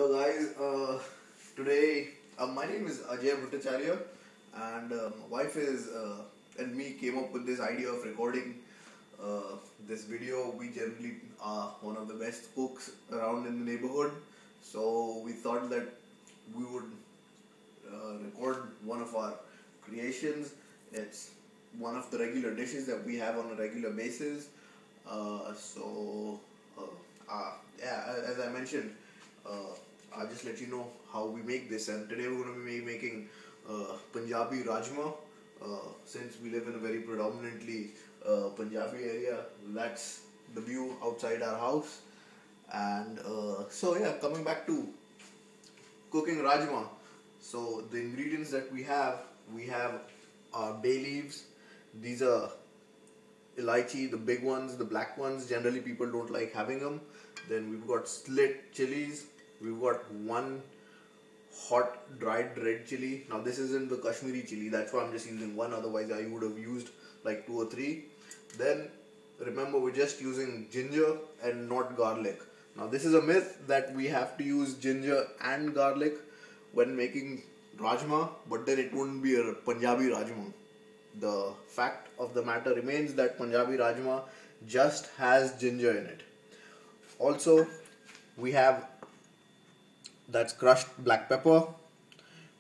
Hello guys, today my name is Ajay Bhattacharya and my wife and me came up with this idea of recording this video. We generally are one of the best cooks around in the neighborhood, so we thought that we would record one of our creations. It's one of the regular dishes that we have on a regular basis. Yeah, as I mentioned, I'll just let you know how we make this. And today we're going to be making Punjabi Rajmah. Since we live in a very predominantly Punjabi area, that's the view outside our house. And coming back to cooking Rajmah. So the ingredients that we have bay leaves. These are elaichi, the big ones, the black ones. Generally people don't like having them. Then we've got slit chilies. We've got one hot dried red chili. Now this isn't the Kashmiri chili, that's why I'm just using one, otherwise I would have used like 2 or 3. Then remember, we're just using ginger and not garlic. Now this is a myth that we have to use ginger and garlic when making Rajmah, but then it wouldn't be a Punjabi Rajmah. The fact of the matter remains that Punjabi Rajmah just has ginger in it. Also, we have that's crushed black pepper.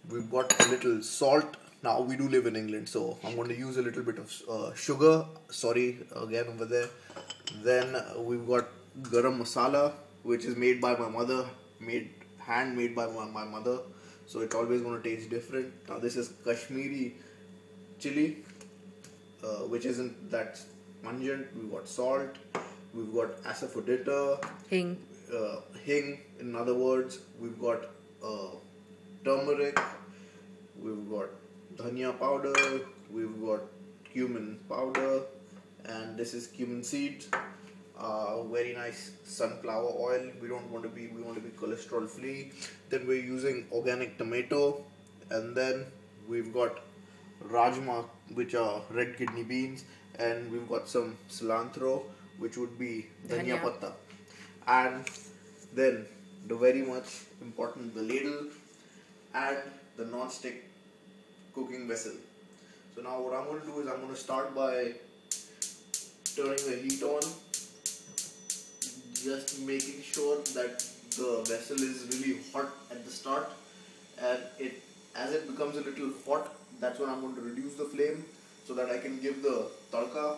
We've got a little salt. Now we do live in England, so I'm going to use a little bit of sugar. Sorry again over there. Then we've got garam masala, which is made by my mother, handmade by my mother. So it's always going to taste different. Now this is Kashmiri chili, which isn't that pungent. We've got salt. We've got asafoetida, hing, in other words. We've got turmeric, we've got dhania powder, we've got cumin powder, and this is cumin seeds. Very nice sunflower oil. We want to be cholesterol free. Then we're using organic tomato, and then we've got Rajmah, which are red kidney beans, and we've got some cilantro, which would be dhania patta. And then the very much important, the ladle and the non-stick cooking vessel. So now what I'm going to do is I'm going to start by turning the heat on, just making sure that the vessel is really hot at the start, and as it becomes a little hot, that's when I'm going to reduce the flame so that I can give the tadka,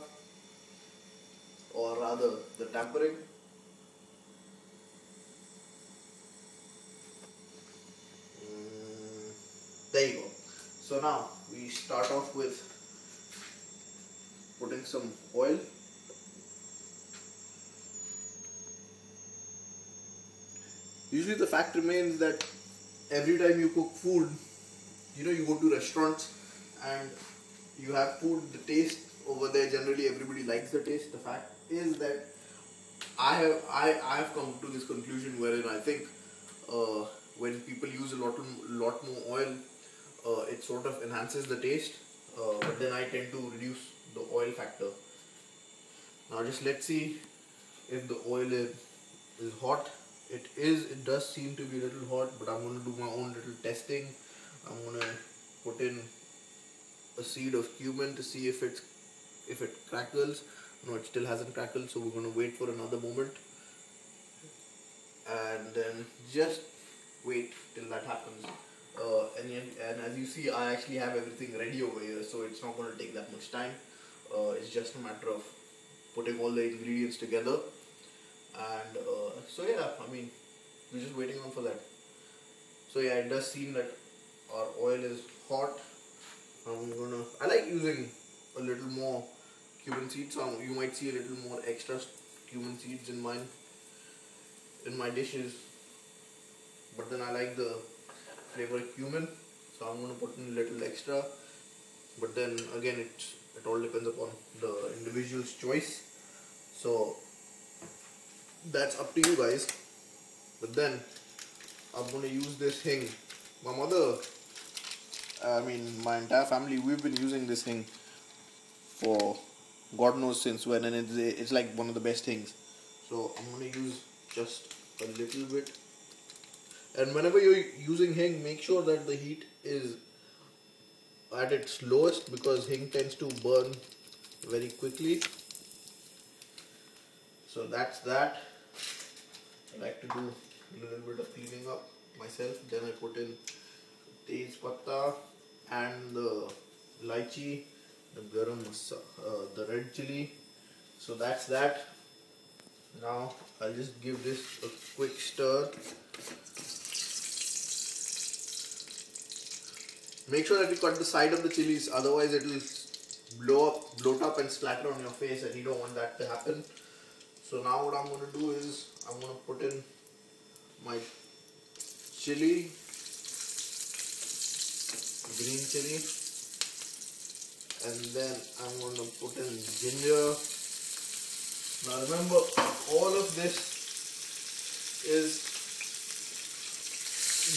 or rather the tempering. There you go. So now we start off with putting some oil. Usually the fact remains that every time you cook food, you go to restaurants and you have food, the taste over there, generally everybody likes the taste. The fact is that I have come to this conclusion wherein I think when people use a lot more oil, it sort of enhances the taste, but then I tend to reduce the oil factor. Now just let's see if the oil is hot. It does seem to be a little hot, but I'm going to do my own little testing. I'm going to put in a seed of cumin to see if it crackles. No, it still hasn't crackled, so we're going to wait for another moment, and then just wait till that happens. And as you see, I actually have everything ready over here, so it's not going to take that much time. It's just a matter of putting all the ingredients together, and we're just waiting on for that. So yeah, it does seem that our oil is hot. I like using a little more cumin seeds, so you might see a little more extra cumin seeds in my dishes, but then I like the flavor cumin, so I'm going to put in a little extra, but then again it all depends upon the individual's choice, so that's up to you guys. But then I'm going to use this hing. My mother, my entire family, we've been using this hing for God knows since when, and it's like one of the best things. So I'm going to use just a little bit, And whenever you're using hing, make sure that the heat is at its lowest, because hing tends to burn very quickly. So that's that. I like to do a little bit of cleaning up myself. Then I put in tej patta and the lychee, the garam masala, the red chili. So that's that. Now I'll just give this a quick stir. Make sure that you cut the side of the chilies, otherwise it will bloat up and splatter on your face, and you don't want that to happen. So now what I'm going to do is I'm going to put in my chili, green chili, and then I'm going to put in ginger. Now remember, all of this is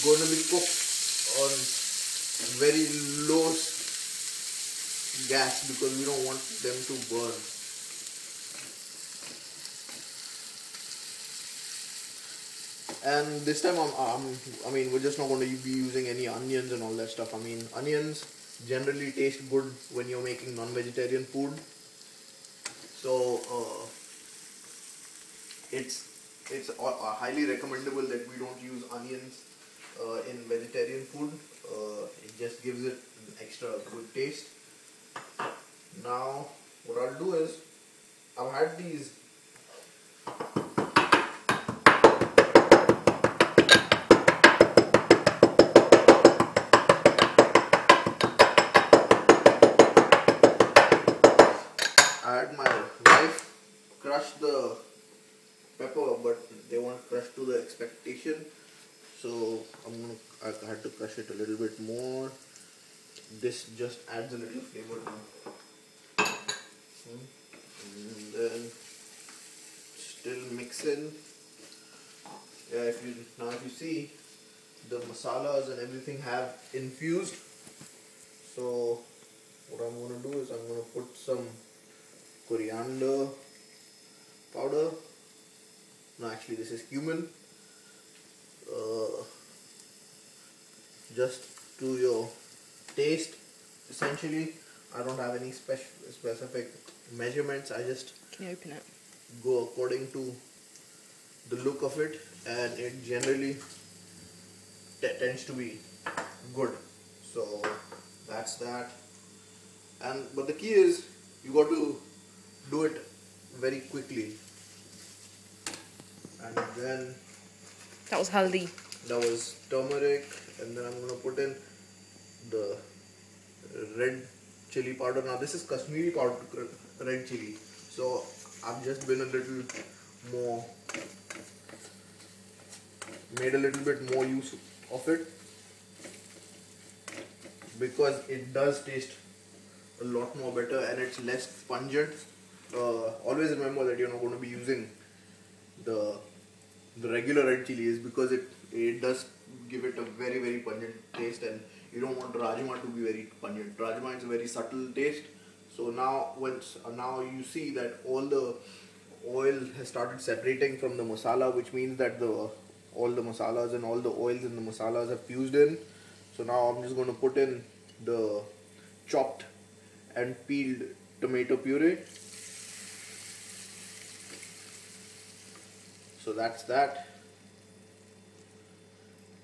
going to be cooked on very low gas, because we don't want them to burn. And this time we're just not going to be using any onions and all that stuff. I mean, onions generally taste good when you're making non-vegetarian food. So it's highly recommendable that we don't use onions in vegetarian food. It just gives it an extra good taste. Now what I'll do is, I've had these my wife crush the pepper, but they weren't crushed to the expectation, so I had to crush it a little bit more. This just adds a little flavor to it. And then still mix in. Yeah, if you see, the masalas and everything have infused. So what I'm going to do is I'm going to put some coriander powder. No, actually this is cumin. Just to your taste, essentially. I don't have any specific measurements. I just Can you open it? go according to the look of it, and it generally tends to be good. So that's that. But the key is, you got to do it very quickly. And then That was haldi. that was turmeric, and then I'm going to put in the red chili powder. Now this is Kashmiri powder, red chili, so I've just been made a little bit more use of it, because it does taste a lot more better and it's less pungent. Always remember that you're not going to be using the regular red chili, is because it does give it a very, very pungent taste, and you don't want Rajmah to be very pungent. Rajmah is a very subtle taste. So now now you see that all the oil has started separating from the masala, which means that all the masalas and all the oils in the masalas have fused in. So now I'm just going to put in the chopped and peeled tomato puree. So that's that.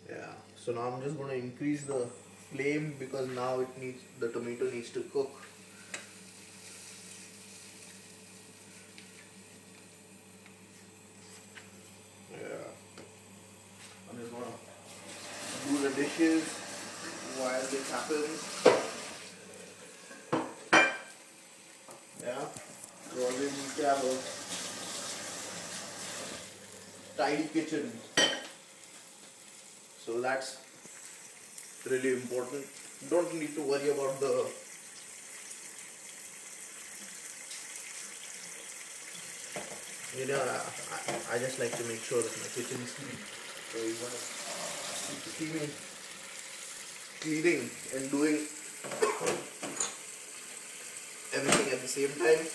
Yeah. So now I'm just going to increase the flame, because now the tomato needs to cook. Yeah. I'm just going to do the dishes while this happens. Yeah. So always need to have a tidy kitchen. So that's really important. You don't need to worry about the I just like to make sure that my kitchen is clean. So you want to keep cleaning and doing everything at the same time.